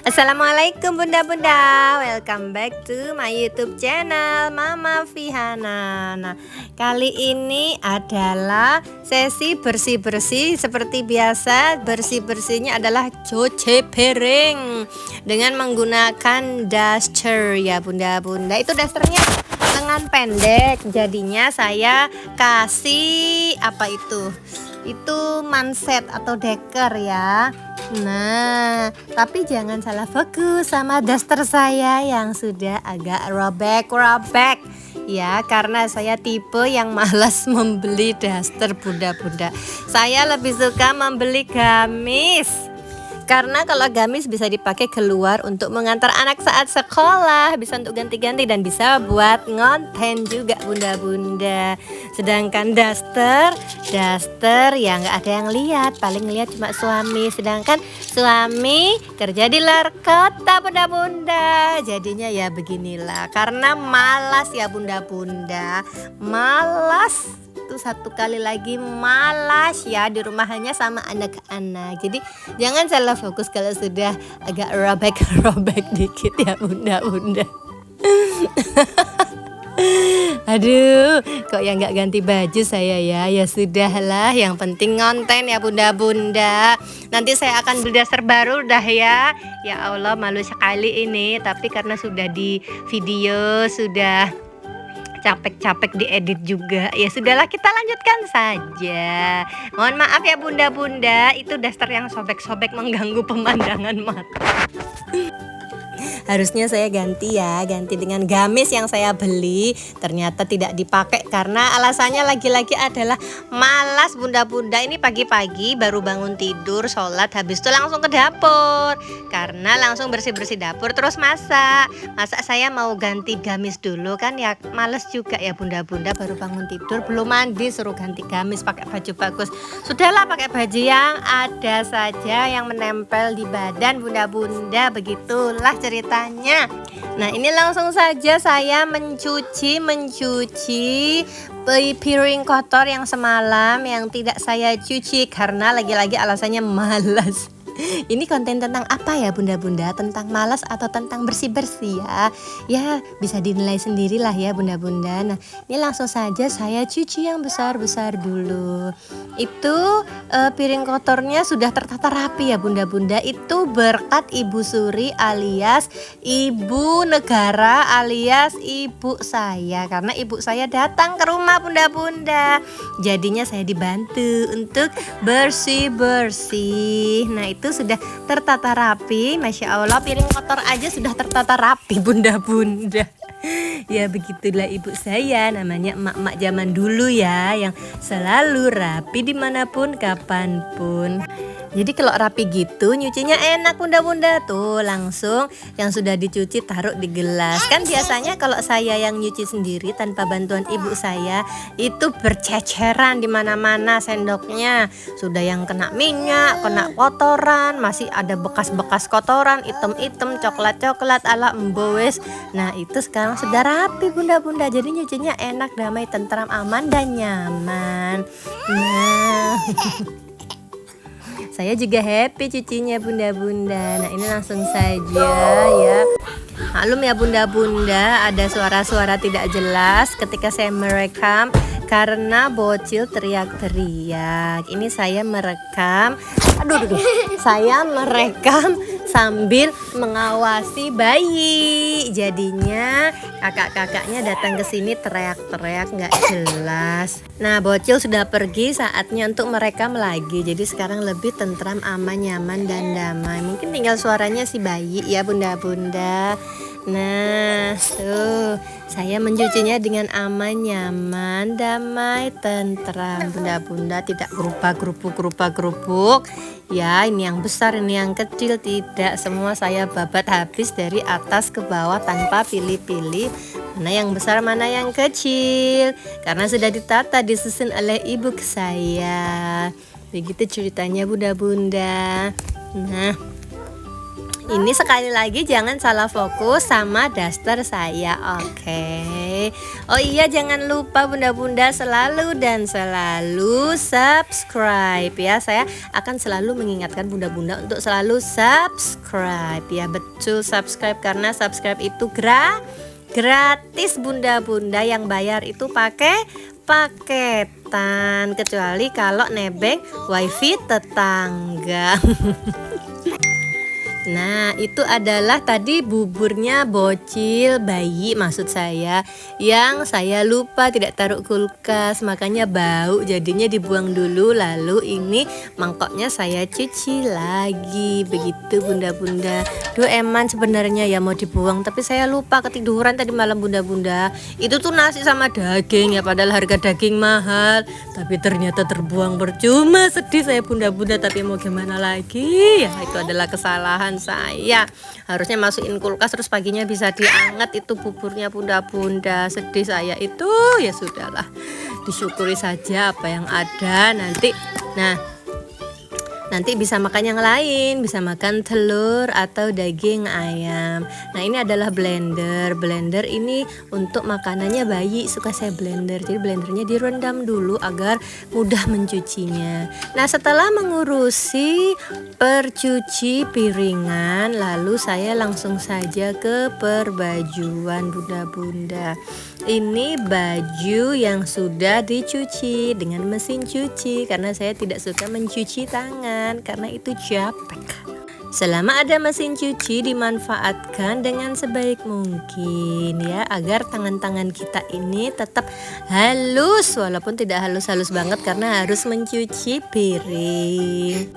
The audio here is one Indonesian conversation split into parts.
Assalamualaikum bunda-bunda, welcome back to my YouTube channel Mama Vihana. Nah, kali ini adalah sesi bersih-bersih. Seperti biasa, bersih-bersihnya adalah cuci piring dengan menggunakan daster ya bunda-bunda. Itu dasternya lengan pendek, jadinya saya kasih apa itu manset atau deker ya. Nah, tapi jangan salah fokus sama daster saya yang sudah agak robek-robek ya, karena saya tipe yang malas membeli daster bunda-bunda. Saya lebih suka membeli gamis. Karena kalau gamis bisa dipakai keluar untuk mengantar anak saat sekolah, bisa untuk ganti-ganti dan bisa buat ngonten juga bunda-bunda. Sedangkan daster ya nggak ada yang lihat, paling lihat cuma suami. Sedangkan suami kerja di luar kota bunda-bunda. Jadinya ya beginilah, karena malas ya bunda-bunda, malas. Itu satu kali lagi malas ya di rumah hanya sama anak-anak. Jadi jangan salah fokus kalau sudah agak robek-robek dikit ya bunda-bunda. Aduh, kok yang nggak ganti baju saya ya. Ya sudahlah, yang penting ngonten ya bunda-bunda. Nanti saya akan beli daster baru dah ya. Ya Allah, malu sekali ini. Tapi karena sudah di video, sudah capek-capek diedit juga. Ya sudahlah, kita lanjutkan saja. Mohon maaf ya bunda-bunda, itu daster yang sobek-sobek mengganggu pemandangan mata. Harusnya saya ganti dengan gamis yang saya beli. Ternyata tidak dipakai karena alasannya lagi-lagi adalah malas bunda-bunda. Ini pagi-pagi baru bangun tidur, sholat, habis itu langsung ke dapur. Karena langsung bersih-bersih dapur terus masak. Masa saya mau ganti gamis dulu kan ya, males juga ya bunda-bunda, baru bangun tidur belum mandi suruh ganti gamis pakai baju bagus. Sudahlah, pakai baju yang ada saja yang menempel di badan bunda-bunda. Begitulah ceritanya. Nah, ini langsung saja saya mencuci piring kotor yang semalam yang tidak saya cuci karena lagi-lagi alasannya malas. Ini konten tentang apa ya bunda-bunda? Tentang malas atau tentang bersih-bersih ya? Ya bisa dinilai sendirilah ya bunda-bunda. Nah, ini langsung saja saya cuci yang besar-besar dulu. Itu piring kotornya sudah tertata rapi ya bunda-bunda. Itu berkat Ibu Suri alias Ibu Negara alias ibu saya. Karena ibu saya datang ke rumah bunda-bunda. Jadinya saya dibantu untuk bersih-bersih. Nah, itu sudah tertata rapi, Masya Allah, piring kotor aja sudah tertata rapi bunda-bunda. Ya begitulah ibu saya, namanya emak-emak zaman dulu ya, yang selalu rapi dimanapun kapanpun. Jadi kalau rapi gitu nyucinya enak bunda-bunda, tuh langsung yang sudah dicuci taruh di gelas. Kan biasanya kalau saya yang nyuci sendiri tanpa bantuan ibu saya itu berceceran di mana-mana sendoknya. Sudah yang kena minyak, kena kotoran, masih ada bekas-bekas kotoran, item-item, coklat-coklat ala embowes. Nah, itu sekarang sudah rapi bunda-bunda. Jadi nyucinya enak, damai, tentram, aman dan nyaman. Nah, saya juga happy cucinya bunda-bunda. Nah, ini langsung saja ya. Maklum ya bunda-bunda, ada suara-suara tidak jelas ketika saya merekam karena bocil teriak-teriak. Ini saya merekam, saya merekam sambil mengawasi bayi. Jadinya kakak-kakaknya datang ke sini teriak-teriak nggak jelas. Nah, bocil sudah pergi, saatnya untuk merekam lagi. Jadi sekarang lebih tentram, aman, nyaman dan damai. Mungkin tinggal suaranya si bayi ya bunda-bunda. Nah, tuh saya mencucinya dengan aman, nyaman, damai, tentram bunda-bunda, tidak gerubak-gerubuk. Ya, ini yang besar, ini yang kecil, tidak, semua saya babat habis dari atas ke bawah tanpa pilih-pilih mana yang besar mana yang kecil, karena sudah ditata, disusun oleh ibu saya. Begitu ceritanya bunda-bunda. Nah, Ini sekali lagi jangan salah fokus sama daster saya, oke. Oh iya, jangan lupa bunda-bunda selalu dan selalu subscribe ya. Saya akan selalu mengingatkan bunda-bunda untuk selalu subscribe ya. Betul, subscribe, karena subscribe itu gratis bunda-bunda. Yang bayar itu pakai paketan, kecuali kalau nebeng wifi tetangga. Nah, itu adalah tadi buburnya bocil bayi maksud saya, yang saya lupa tidak taruh kulkas, makanya bau, jadinya dibuang dulu. Lalu ini mangkoknya saya cuci lagi. Begitu bunda-bunda. Duh, eman sebenarnya ya mau dibuang, tapi saya lupa ketiduran tadi malam bunda-bunda. Itu tuh nasi sama daging ya, padahal harga daging mahal, tapi ternyata terbuang percuma. Sedih saya bunda-bunda, tapi mau gimana lagi ya, itu adalah kesalahan saya. Harusnya masukin kulkas terus paginya bisa dianget itu buburnya bunda-bunda. Sedih saya itu. Ya sudahlah, disyukuri saja apa yang ada. Nanti bisa makan yang lain, bisa makan telur atau daging ayam. Nah, ini adalah blender. Blender ini untuk makanannya bayi, suka saya blender. Jadi blendernya direndam dulu agar mudah mencucinya. Nah, setelah mengurusi percuci piringan, lalu saya langsung saja ke perbajuan bunda-bunda. Ini baju yang sudah dicuci dengan mesin cuci, karena saya tidak suka mencuci tangan karena itu capek. Selama ada mesin cuci, dimanfaatkan dengan sebaik mungkin ya, agar tangan-tangan kita ini tetap halus, walaupun tidak halus-halus banget karena harus mencuci piring.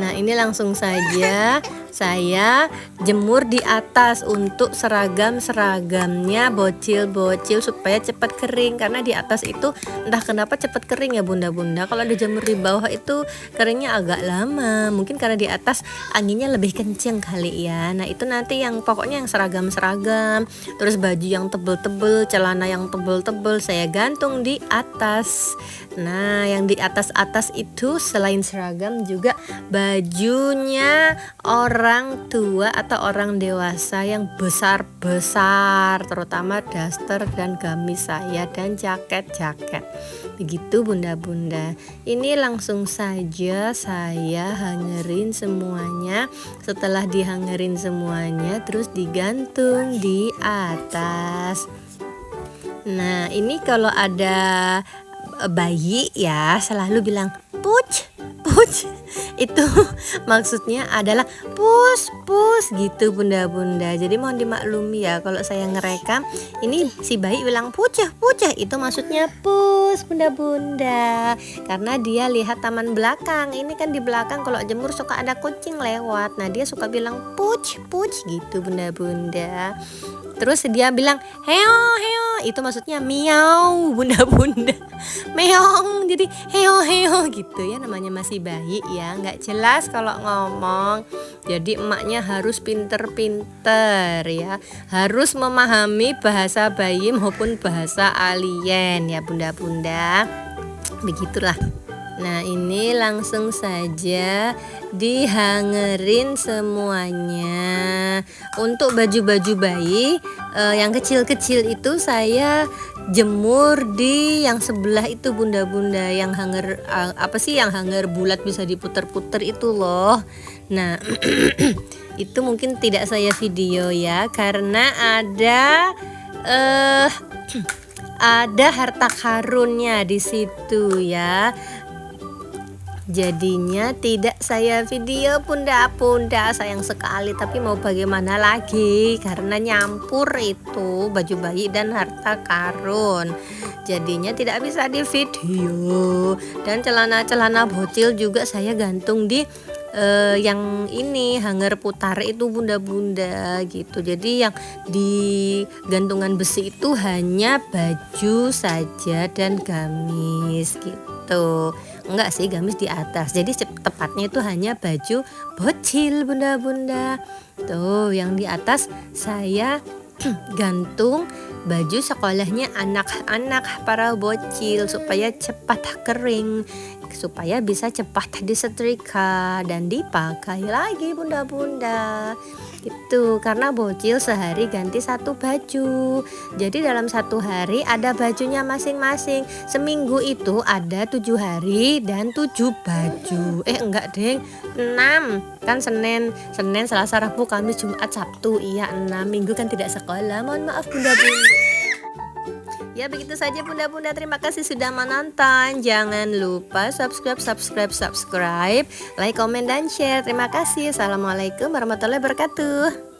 Nah, ini langsung saja saya jemur di atas untuk seragam-seragamnya bocil-bocil supaya cepat kering, karena di atas itu entah kenapa cepat kering ya bunda-bunda. Kalau dijemur di bawah itu keringnya agak lama, mungkin karena di atas anginnya lebih kenceng kali ya. Nah, itu nanti yang pokoknya yang seragam-seragam, terus baju yang tebel-tebel, celana yang tebel-tebel saya gantung di atas. Nah, yang di atas-atas itu selain seragam juga bajunya orang tua atau orang dewasa yang besar-besar, terutama daster dan gamis saya dan jaket-jaket. Begitu bunda-bunda. Ini langsung saja saya hangerin semuanya. Setelah dihangerin semuanya, terus digantung di atas. Nah, ini kalau ada bayi ya selalu bilang puch puch, itu maksudnya adalah pus gitu bunda-bunda. Jadi mohon dimaklumi ya kalau saya ngerekam ini si bayi bilang pucah itu maksudnya pus bunda-bunda, karena dia lihat taman belakang. Ini kan di belakang kalau jemur suka ada kucing lewat, nah dia suka bilang puch gitu bunda-bunda. Terus dia bilang heo, itu maksudnya miau bunda-bunda, meong, jadi heo gitu ya, namanya masih bayi ya, nggak jelas kalau ngomong. Jadi emaknya harus pinter-pinter ya, harus memahami bahasa bayi maupun bahasa alien ya bunda-bunda, begitulah. Nah, ini langsung saja dihangerin semuanya. Untuk baju-baju bayi yang kecil-kecil itu saya jemur di yang sebelah itu bunda-bunda, yang hanger yang hanger bulat bisa diputer-puter itu loh. Nah, itu mungkin tidak saya video ya, karena ada harta karunnya di situ ya. Jadinya tidak saya video bunda-bunda, sayang sekali, tapi mau bagaimana lagi karena nyampur itu baju bayi dan harta karun, jadinya tidak bisa di video. Dan celana-celana bocil juga saya gantung di yang ini hanger putar itu bunda-bunda gitu. Jadi yang di gantungan besi itu hanya baju saja dan gamis gitu. Enggak sih, gamis di atas. Jadi tepatnya itu hanya baju bocil bunda-bunda. Tuh yang di atas saya gantung baju sekolahnya anak-anak para bocil supaya cepat kering, supaya bisa cepat disetrika dan dipakai lagi bunda-bunda. Itu karena bocil sehari ganti satu baju. Jadi dalam satu hari ada bajunya masing-masing. Seminggu itu ada 7 hari dan 7 baju. Enggak deng, 6. Kan Senin, Selasa, Rabu, Kamis, Jumat, Sabtu. Iya 6. Minggu kan tidak sekolah. Mohon maaf bunda-bunda. Ya begitu saja bunda-bunda, terima kasih sudah menonton. Jangan lupa subscribe, like, komen, dan share. Terima kasih. Assalamualaikum warahmatullahi wabarakatuh.